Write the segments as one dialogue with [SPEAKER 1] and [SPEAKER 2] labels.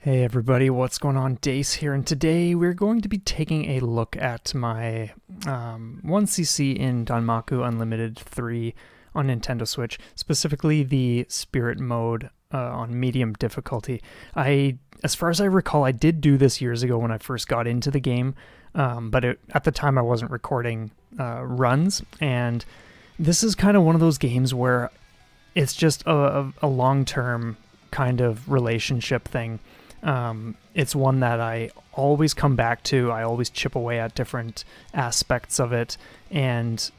[SPEAKER 1] Hey everybody, what's going on? Dace here, and today we're going to be taking a look at my 1cc in Danmaku Unlimited 3 on Nintendo Switch, specifically the Spirit mode on medium difficulty. As far as I recall, I did do this years ago when I first got into the game, but at the time I wasn't recording runs, and this is kind of one of those games where it's just a long-term kind of relationship thing. It's one that I always come back to. I always chip away at different aspects of it, and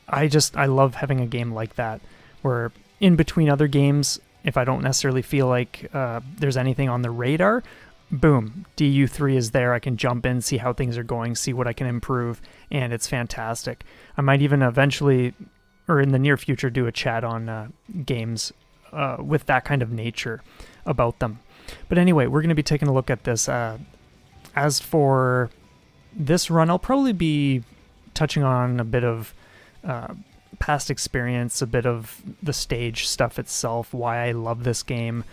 [SPEAKER 1] I love having a game like that where in between other games, if I don't necessarily feel like there's anything on the radar, boom, DU3 is there. I can jump in, see how things are going, see what I can improve, and it's fantastic. I might even eventually, or in the near future, do a chat on games with that kind of nature about them. But anyway, we're going to be taking a look at this. As for this run, I'll probably be touching on a bit of past experience, a bit of the stage stuff itself, why I love this game,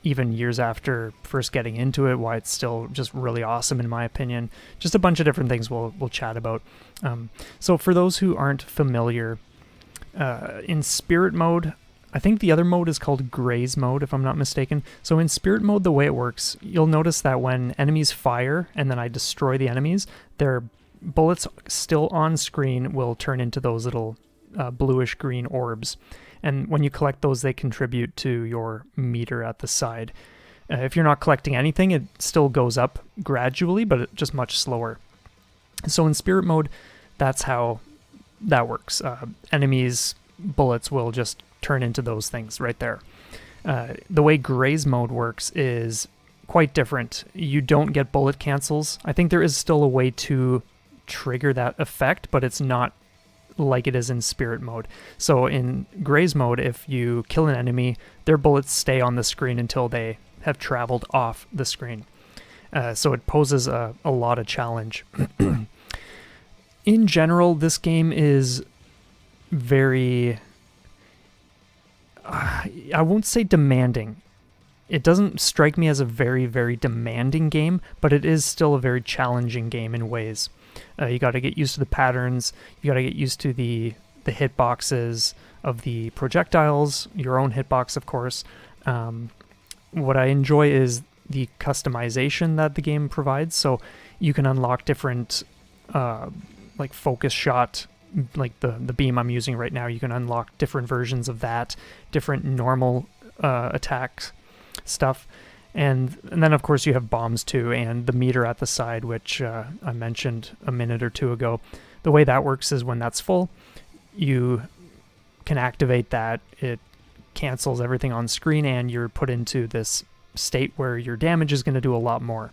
[SPEAKER 1] even years after first getting into it, why it's still just really awesome in my opinion. Just a bunch of different things we'll chat about. So for those who aren't familiar, in Spirit mode, I think the other mode is called Graze mode, if I'm not mistaken. So in Spirit mode, the way it works, you'll notice that when enemies fire and then I destroy the enemies, their bullets still on screen will turn into those little bluish-green orbs. And when you collect those, they contribute to your meter at the side. If you're not collecting anything, it still goes up gradually, but just much slower. So in Spirit mode, that's how that works. Enemies' bullets will just turn into those things right there. The way Graze mode works is quite different. You don't get bullet cancels. I think there is still a way to trigger that effect, but it's not like it is in Spirit mode. So in Graze mode, if you kill an enemy, their bullets stay on the screen until they have traveled off the screen. So it poses a lot of challenge. In general, this game is very... I won't say demanding. It doesn't strike me as a very, very demanding game, but it is still a very challenging game in ways. You got to get used to the patterns. You got to get used to the hitboxes of the projectiles, your own hitbox, of course. What I enjoy is the customization that the game provides. So you can unlock different like focus shot, like the beam I'm using right now. You can unlock different versions of that, different normal attack stuff, and then of course you have bombs too, and the meter at the side, which I mentioned a minute or two ago. The way that works is when that's full, you can activate that. It cancels everything on screen, and you're put into this state where your damage is going to do a lot more.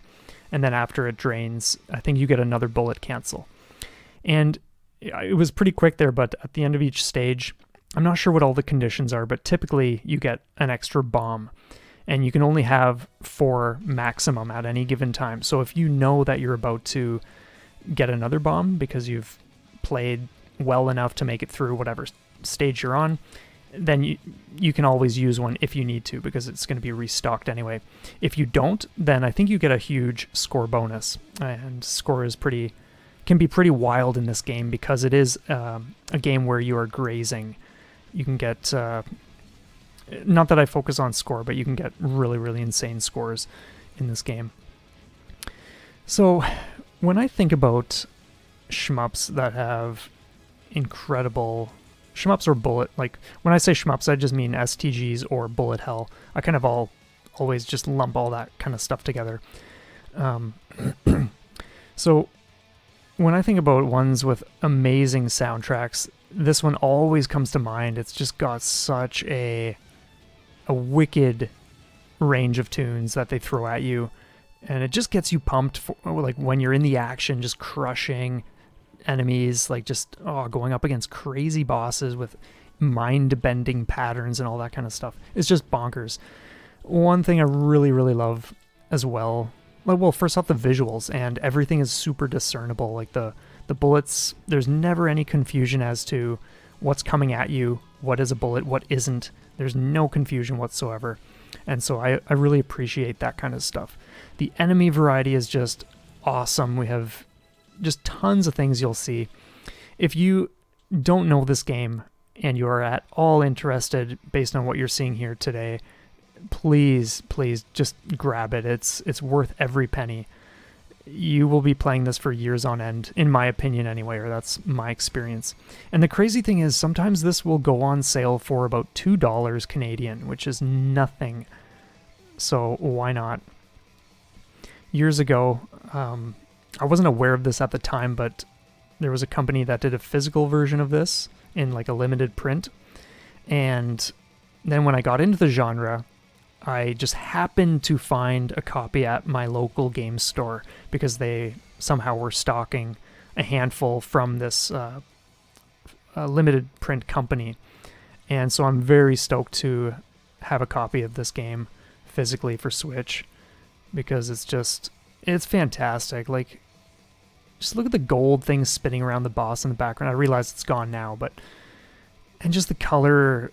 [SPEAKER 1] And then after it drains, I think you get another bullet cancel. And it was pretty quick there, but at the end of each stage, I'm not sure what all the conditions are, but typically you get an extra bomb, and you can only have 4 maximum at any given time. So if you know that you're about to get another bomb because you've played well enough to make it through whatever stage you're on, then you can always use one if you need to, because it's going to be restocked anyway. If you don't, then I think you get a huge score bonus, and score is can be pretty wild in this game because it is a game where you are grazing. You can get, not that I focus on score, but you can get really, really insane scores in this game. So when I think about shmups that have incredible shmups or bullet, like when I say shmups, I just mean STGs or bullet hell. I kind of always just lump all that kind of stuff together. So when I think about ones with amazing soundtracks, this one always comes to mind. It's just got such a wicked range of tunes that they throw at you, and it just gets you pumped for, like, when you're in the action, just crushing enemies, like just going up against crazy bosses with mind-bending patterns and all that kind of stuff. It's just bonkers. One thing I really, really love as well, first off, the visuals, and everything is super discernible. Like the bullets, there's never any confusion as to what's coming at you, what is a bullet, what isn't. There's no confusion whatsoever. And so I really appreciate that kind of stuff. The enemy variety is just awesome. We have just tons of things you'll see. If you don't know this game and you are at all interested based on what you're seeing here today, please just grab it. It's worth every penny. You will be playing this for years on end, in my opinion anyway, or that's my experience. And the crazy thing is, sometimes this will go on sale for about $2 Canadian, which is nothing. So why not? Years ago, I wasn't aware of this at the time, but there was a company that did a physical version of this in like a limited print. And then when I got into the genre, I just happened to find a copy at my local game store because they somehow were stocking a handful from this limited print company. And so I'm very stoked to have a copy of this game physically for Switch, because it's fantastic. Like, just look at the gold thing spinning around the boss in the background. I realize it's gone now, and just the color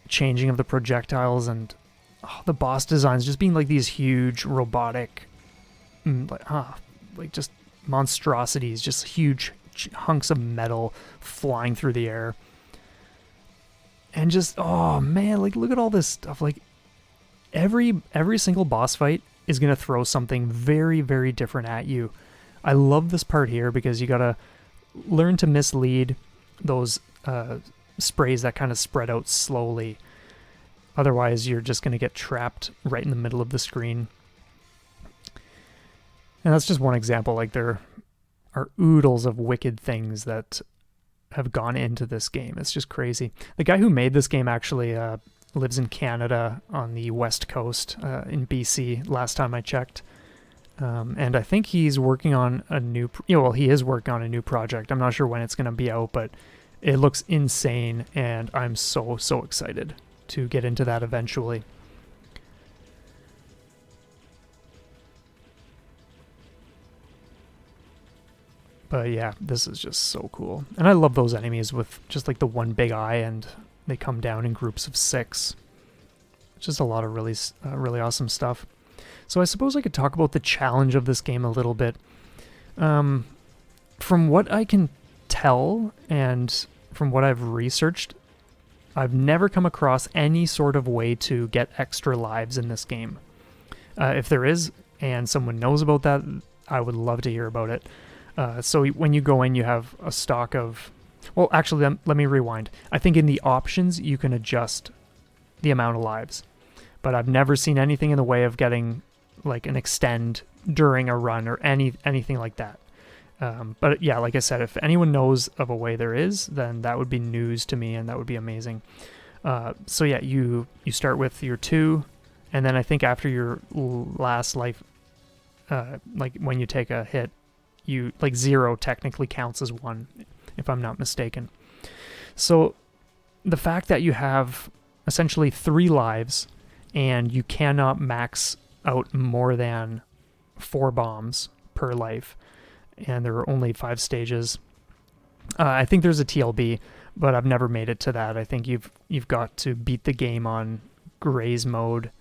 [SPEAKER 1] changing of the projectiles, and the boss designs just being like these huge robotic, like just monstrosities, just huge hunks of metal flying through the air. And just, oh man, like look at all this stuff. Like every single boss fight is going to throw something very, very different at you. I love this part here because you got to learn to mislead those sprays that kind of spread out slowly. Otherwise, you're just going to get trapped right in the middle of the screen. And that's just one example. Like, there are oodles of wicked things that have gone into this game. It's just crazy. The guy who made this game actually lives in Canada on the west coast in BC, last time I checked. And I think he's working on a new... he is working on a new project. I'm not sure when it's going to be out, but it looks insane, and I'm so excited to get into that eventually. But yeah, this is just so cool. And I love those enemies with just like the one big eye, and they come down in groups of 6. Just a lot of really awesome stuff. So I suppose I could talk about the challenge of this game a little bit. From what I can tell, and from what I've researched, I've never come across any sort of way to get extra lives in this game. If there is, and someone knows about that, I would love to hear about it. So when you go in, you have a stock of... Well, actually, let me rewind. I think in the options, you can adjust the amount of lives. But I've never seen anything in the way of getting like an extend during a run or anything like that. But yeah, like I said, if anyone knows of a way there is, then that would be news to me, and that would be amazing. So yeah, you start with your 2, and then I think after your last life, like when you take a hit, you like 0 technically counts as 1, if I'm not mistaken. So the fact that you have essentially 3 lives, and you cannot max out more than 4 bombs per life, and there are only 5 stages. I think there's a TLB, but I've never made it to that. I think you've got to beat the game on Graze mode,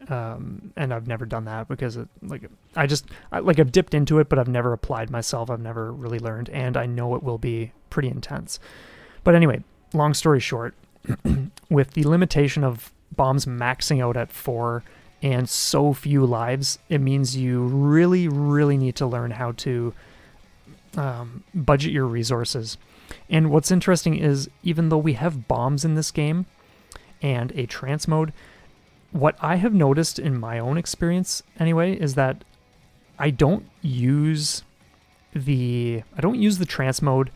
[SPEAKER 1] and I've never done that because I've dipped into it, but I've never applied myself. I've never really learned, and I know it will be pretty intense. But anyway, long story short, with the limitation of bombs maxing out at 4 and so few lives, it means you really need to learn how to budget your resources. And what's interesting is, even though we have bombs in this game and a trance mode, what I have noticed in my own experience anyway is that I don't use the trance mode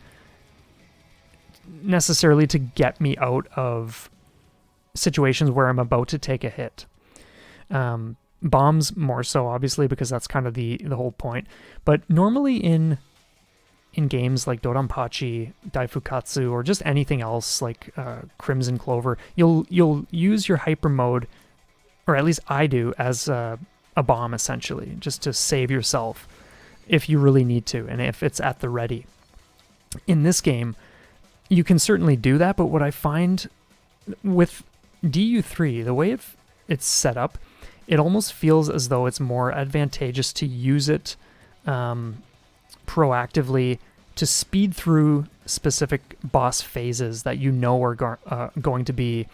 [SPEAKER 1] necessarily to get me out of situations where I'm about to take a hit. Bombs more so, obviously, because that's kind of the whole point. But normally in games like Dodonpachi, Daifukatsu, or just anything else like Crimson Clover, you'll use your hyper mode, or at least I do, as a bomb, essentially, just to save yourself if you really need to, and if it's at the ready. In this game, you can certainly do that, but what I find with DU3, the way it's set up, it almost feels as though it's more advantageous to use it proactively to speed through specific boss phases that you know are going to be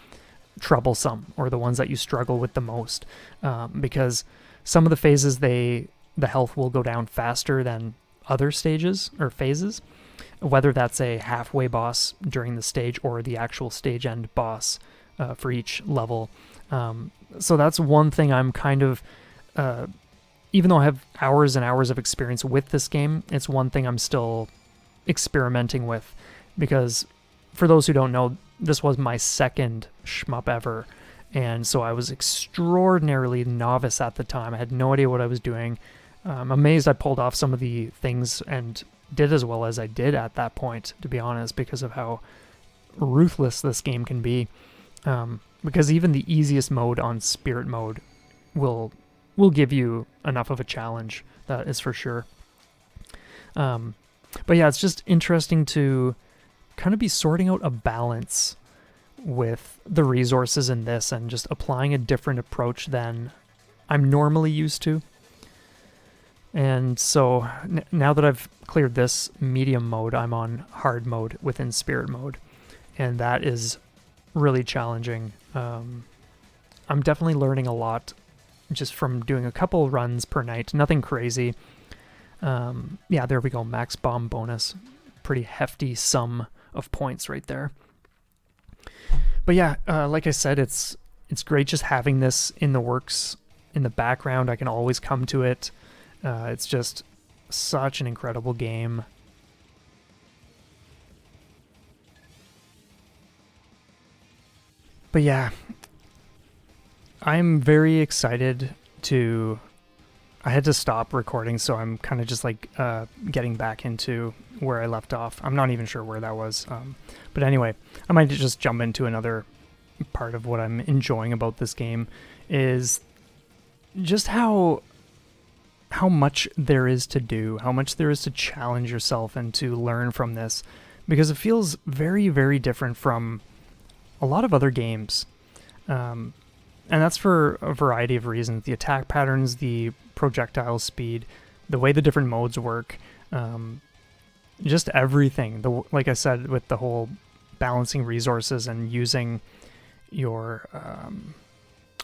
[SPEAKER 1] troublesome, or the ones that you struggle with the most, because some of the phases, the health will go down faster than other stages or phases, whether that's a halfway boss during the stage or the actual stage end boss for each level. So that's one thing I'm kind of, even though I have hours and hours of experience with this game, it's one thing I'm still experimenting with, because for those who don't know, this was my second shmup ever, and so I was extraordinarily novice at the time. I had no idea what I was doing. I'm amazed I pulled off some of the things and did as well as I did at that point, to be honest, because of how ruthless this game can be. Because even the easiest mode on Spirit mode will give you enough of a challenge, that is for sure. But yeah, it's just interesting to kind of be sorting out a balance with the resources in this and just applying a different approach than I'm normally used to. And so now that I've cleared this medium mode, I'm on hard mode within Spirit mode, and that is really challenging. I'm definitely learning a lot just from doing a couple runs per night, nothing crazy. Yeah, there we go, max bomb bonus. Pretty hefty sum of points right there. But yeah, like I said, it's great just having this in the works, in the background. I can always come to it. It's just such an incredible game. But yeah, I'm very excited to... I had to stop recording, so I'm kind of just like getting back into where I left off. I'm not even sure where that was. But anyway, I might just jump into another part of what I'm enjoying about this game, is just how much there is to do, how much there is to challenge yourself and to learn from this, because it feels very, very different from a lot of other games. And that's for a variety of reasons. The attack patterns, the projectile speed, the way the different modes work, just everything. Like I said, with the whole balancing resources and using your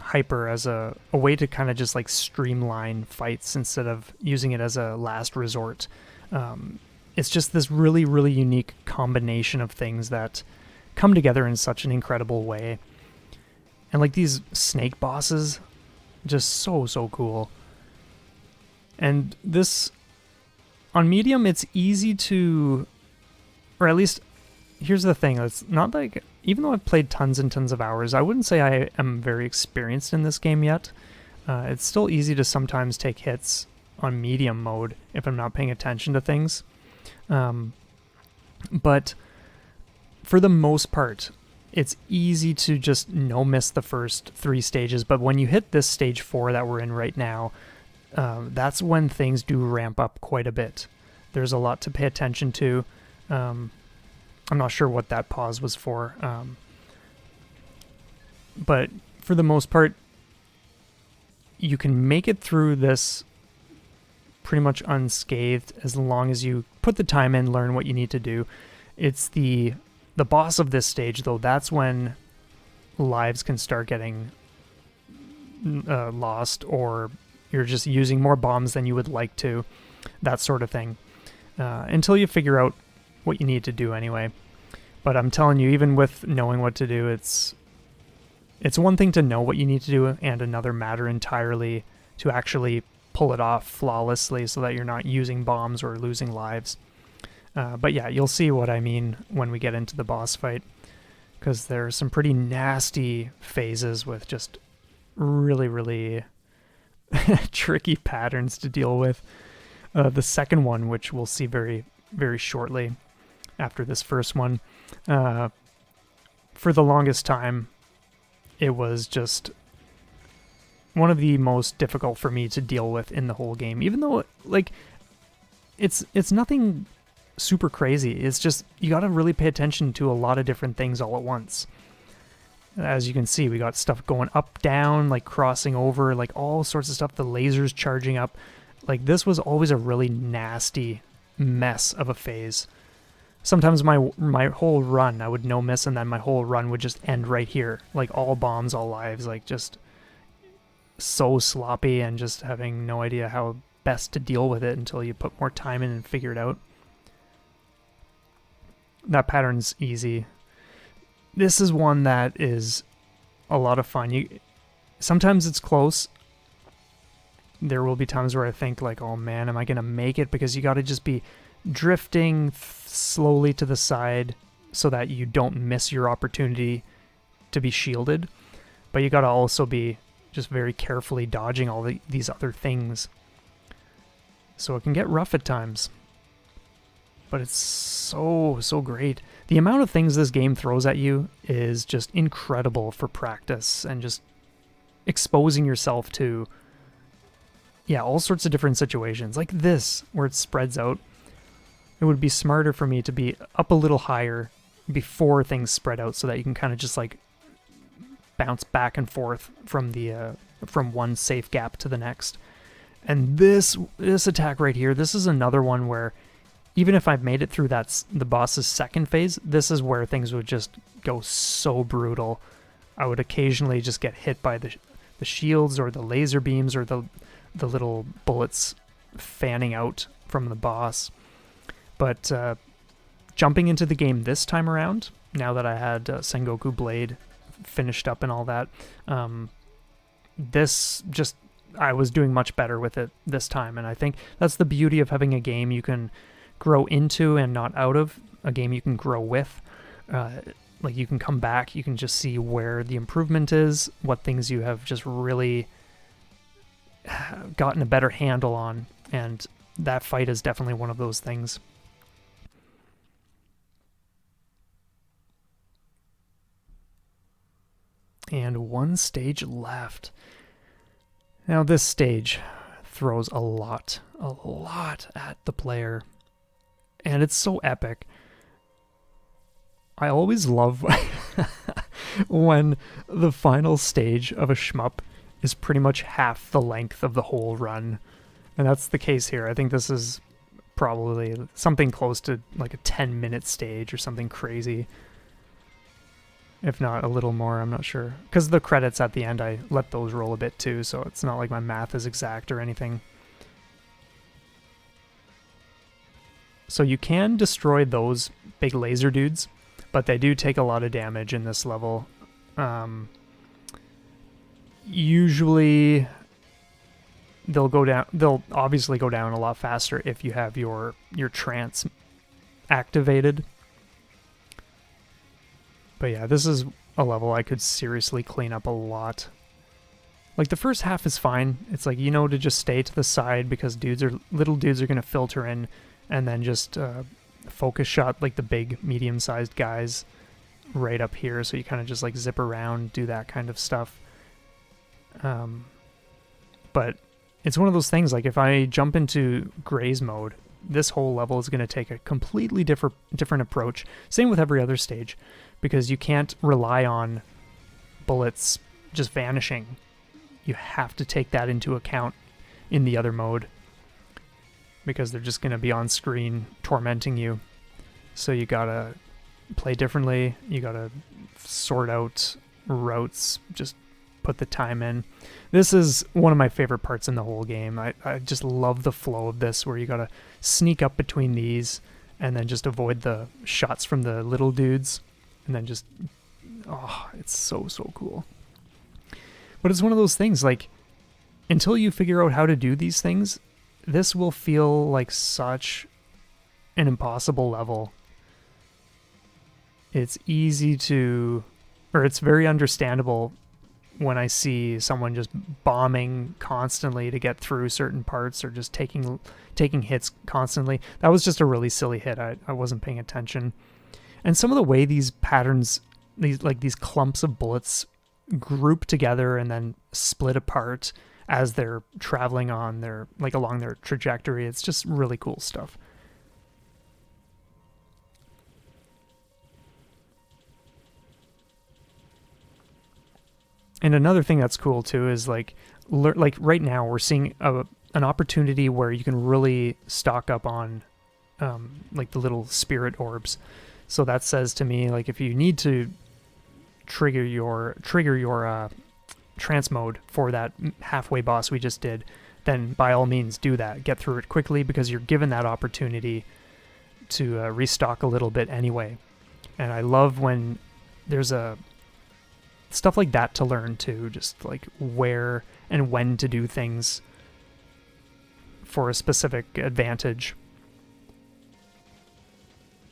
[SPEAKER 1] hyper as a way to kind of just like streamline fights instead of using it as a last resort. It's just this really, really unique combination of things that come together in such an incredible way. And like these snake bosses, just so cool. And this, on medium, it's easy to, or at least, here's the thing, it's not like, even though I've played tons and tons of hours, I wouldn't say I am very experienced in this game yet. It's still easy to sometimes take hits on medium mode if I'm not paying attention to things. But for the most part, it's easy to just no-miss the first 3 stages, but when you hit this stage 4 that we're in right now, that's when things do ramp up quite a bit. There's a lot to pay attention to. I'm not sure what that pause was for, but for the most part, you can make it through this pretty much unscathed as long as you put the time in, learn what you need to do. It's the boss of this stage, though, that's when lives can start getting lost, or you're just using more bombs than you would like to, that sort of thing, until you figure out what you need to do anyway. But I'm telling you, even with knowing what to do, it's one thing to know what you need to do, and another matter entirely to actually pull it off flawlessly so that you're not using bombs or losing lives. But yeah, you'll see what I mean when we get into the boss fight, because there are some pretty nasty phases with just really, really tricky patterns to deal with. The second one, which we'll see very, very shortly after this first one, for the longest time, it was just one of the most difficult for me to deal with in the whole game, even though, like, it's nothing super crazy. It's just, you gotta really pay attention to a lot of different things all at once. As you can see, we got stuff going up, down, like crossing over, like all sorts of stuff. The lasers charging up. Like, this was always a really nasty mess of a phase. Sometimes my whole run, I would no miss, and then my whole run would just end right here. Like, all bombs, all lives, like, just so sloppy and just having no idea how best to deal with it until you put more time in and figure it out. That pattern's easy. This is one that is a lot of fun. Sometimes it's close. There will be times where I think like, oh man, am I going to make it? Because you got to just be drifting slowly to the side so that you don't miss your opportunity to be shielded. But you got to also be just very carefully dodging all these other things. So it can get rough at times. But it's so great. The amount of things this game throws at you is just incredible for practice and just exposing yourself to, yeah, all sorts of different situations. Like this, where it spreads out. It would be smarter for me to be up a little higher before things spread out so that you can kind of just like bounce back and forth from the from one safe gap to the next. And this attack right here, this is another one where even if I've made it through the boss's second phase, this is where things would just go so brutal. I would occasionally just get hit by the shields or the laser beams or the little bullets fanning out from the boss. But jumping into the game this time around, now that I had Sengoku Blade finished up and all that, I was doing much better with it this time. And I think that's the beauty of having a game you can grow into and not out of, a game you can grow with. Like you can come back, you can just see where the improvement is, what things you have just really gotten a better handle on, and that fight is definitely one of those things. And one stage left. Now this stage throws a lot at the player. And it's so epic. I always love when the final stage of a shmup is pretty much half the length of the whole run. And that's the case here. I think this is probably something close to like a 10-minute stage or something crazy. If not a little more, I'm not sure. Because the credits at the end, I let those roll a bit too, so it's not like my math is exact or anything. So you can destroy those big laser dudes, but they do take a lot of damage in this level. Usually they'll obviously go down a lot faster if you have your trance activated. But yeah, this is a level I could seriously clean up a lot. Like the first half is fine. It's like, to just stay to the side because little dudes are going to filter in, and then just focus shot like the big medium-sized guys right up here, so you kind of just like zip around, do that kind of stuff. But it's one of those things, like if I jump into Graze mode, this whole level is going to take a completely different approach. Same with every other stage, because you can't rely on bullets just vanishing. You have to take that into account in the other mode, because they're just going to be on screen tormenting you. So you gotta play differently, you gotta sort out routes, just put the time in. This is one of my favorite parts in the whole game. I just love the flow of this, where you gotta sneak up between these and then just avoid the shots from the little dudes, and then just, oh, it's so cool. But it's one of those things, like, until you figure out how to do these things, this will feel like such an impossible level. It's it's very understandable when I see someone just bombing constantly to get through certain parts, or just taking hits constantly. That was just a really silly hit. I wasn't paying attention. And some of the way these patterns, these clumps of bullets group together and then split apart as they're traveling on along their trajectory, it's just really cool stuff. And another thing that's cool too is like right now we're seeing an opportunity where you can really stock up on like the little spirit orbs. So that says to me, like, if you need to trigger your trance mode for that halfway boss we just did, then by all means do that. Get through it quickly, because you're given that opportunity to restock a little bit anyway. And I love when there's stuff like that to learn too, just like where and when to do things for a specific advantage.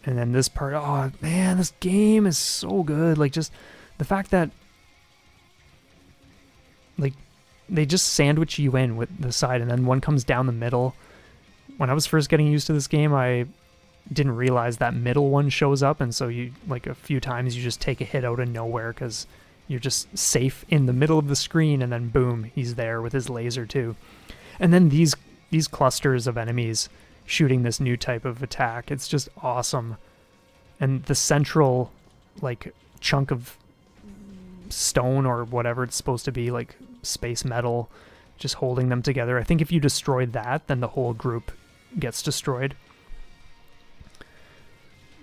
[SPEAKER 1] And then this part, oh man, this game is so good. Like, just the fact that like they just sandwich you in with the side, and then one comes down the middle. When I was first getting used to this game, I didn't realize that middle one shows up, and so you, like, a few times you just take a hit out of nowhere because you're just safe in the middle of the screen, and then boom, he's there with his laser too. And then these clusters of enemies shooting this new type of attack, it's just awesome. And the central, like, chunk of stone or whatever it's supposed to be, like space metal, just holding them together. I think if you destroy that, then the whole group gets destroyed.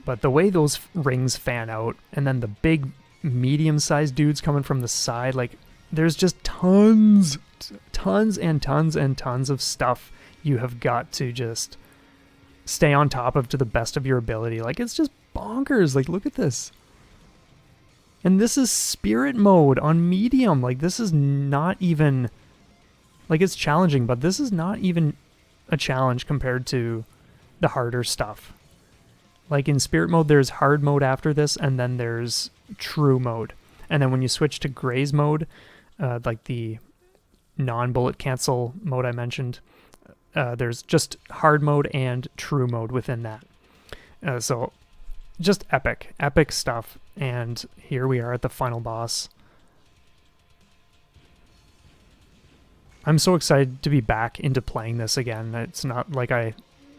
[SPEAKER 1] But the way those rings fan out, and then the big medium-sized dudes coming from the side, like, there's just tons and tons of stuff you have got to just stay on top of to the best of your ability. Like, it's just bonkers. Like, look at this. And this is spirit mode on medium. Like, this is not even, like, it's challenging, but this is not even a challenge compared to the harder stuff. Like, in spirit mode, there's hard mode after this, and then there's true mode. And then when you switch to Graze mode, like the non-bullet cancel mode I mentioned, there's just hard mode and true mode within that. So just epic stuff. And here we are at the final boss. I'm so excited to be back into playing this again. It's not like I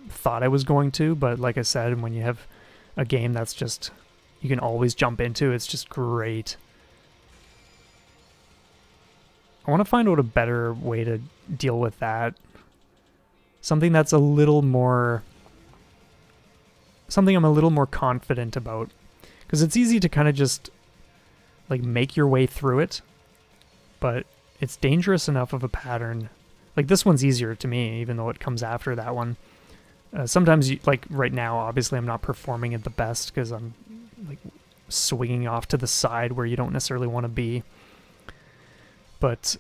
[SPEAKER 1] thought I was going to, but like I said, when you have a game that's just, you can always jump into, it's just great. I want to find out a better way to deal with that. Something that's a little more, something I'm a little more confident about. Because it's easy to kind of just, like, make your way through it, but it's dangerous enough of a pattern. Like, this one's easier to me, even though it comes after that one. Sometimes, like right now, obviously I'm not performing it the best because I'm, like, swinging off to the side where you don't necessarily want to be. But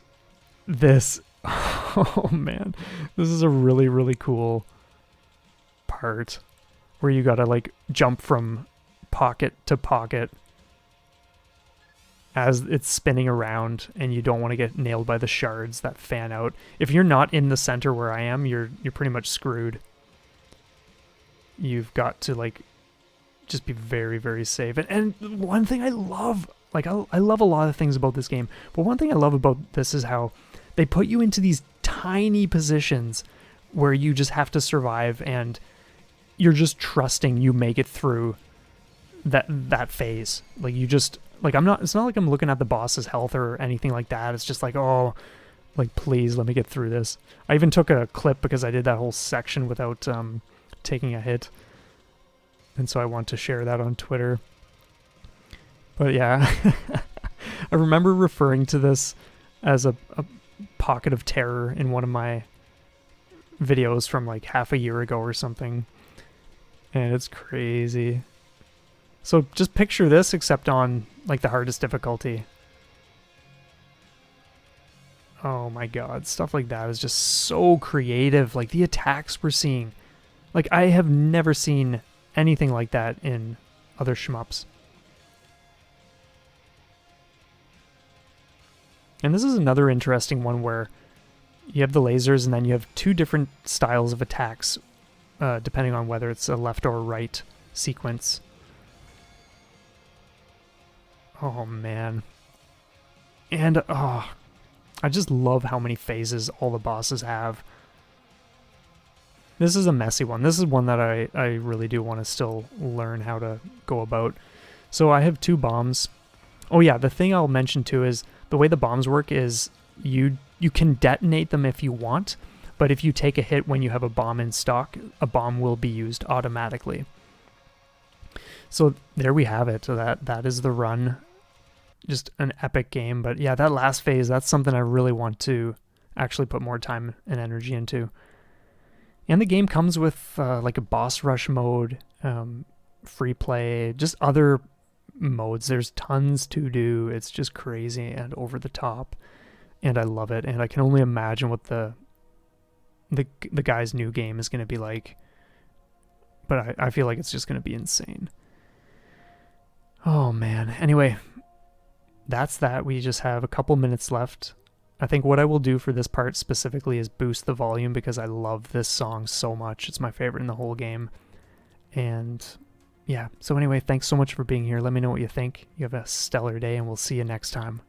[SPEAKER 1] this, oh man, this is a really, really cool part where you gotta, like, jump from pocket to pocket as it's spinning around, and you don't want to get nailed by the shards that fan out. If you're not in the center where I am, you're pretty much screwed. You've got to, like, just be very, very safe. And one thing I love, like, I love a lot of things about this game, but one thing I love about this is how they put you into these tiny positions where you just have to survive, and you're just trusting you make it through that phase. Like, you just, like, it's not like I'm looking at the boss's health or anything like that. It's just like, oh, like, please let me get through this. I even took a clip because I did that whole section without taking a hit, and so I want to share that on Twitter. But yeah, I remember referring to this as a pocket of terror in one of my videos from like half a year ago or something, and it's crazy. So just picture this, except on, like, the hardest difficulty. Oh my god, stuff like that is just so creative. Like, the attacks we're seeing, like, I have never seen anything like that in other shmups. And this is another interesting one where you have the lasers, and then you have two different styles of attacks, depending on whether it's a left or right sequence. Oh man. And I just love how many phases all the bosses have. This is a messy one. This is one that I really do want to still learn how to go about. So I have two bombs. Oh yeah, the thing I'll mention too is the way the bombs work is you can detonate them if you want, but if you take a hit when you have a bomb in stock, a bomb will be used automatically. So there we have it. So that is the run. Just an epic game. But yeah, that last phase, that's something I really want to actually put more time and energy into. And the game comes with like a boss rush mode, free play, just other modes. There's tons to do. It's just crazy and over the top, and I love it. And I can only imagine what the guy's new game is going to be like. But I feel like it's just going to be insane. Oh man. Anyway, that's that. We just have a couple minutes left. I think what I will do for this part specifically is boost the volume because I love this song so much. It's my favorite in the whole game. And yeah, so anyway, thanks so much for being here. Let me know what you think. You have a stellar day, and we'll see you next time.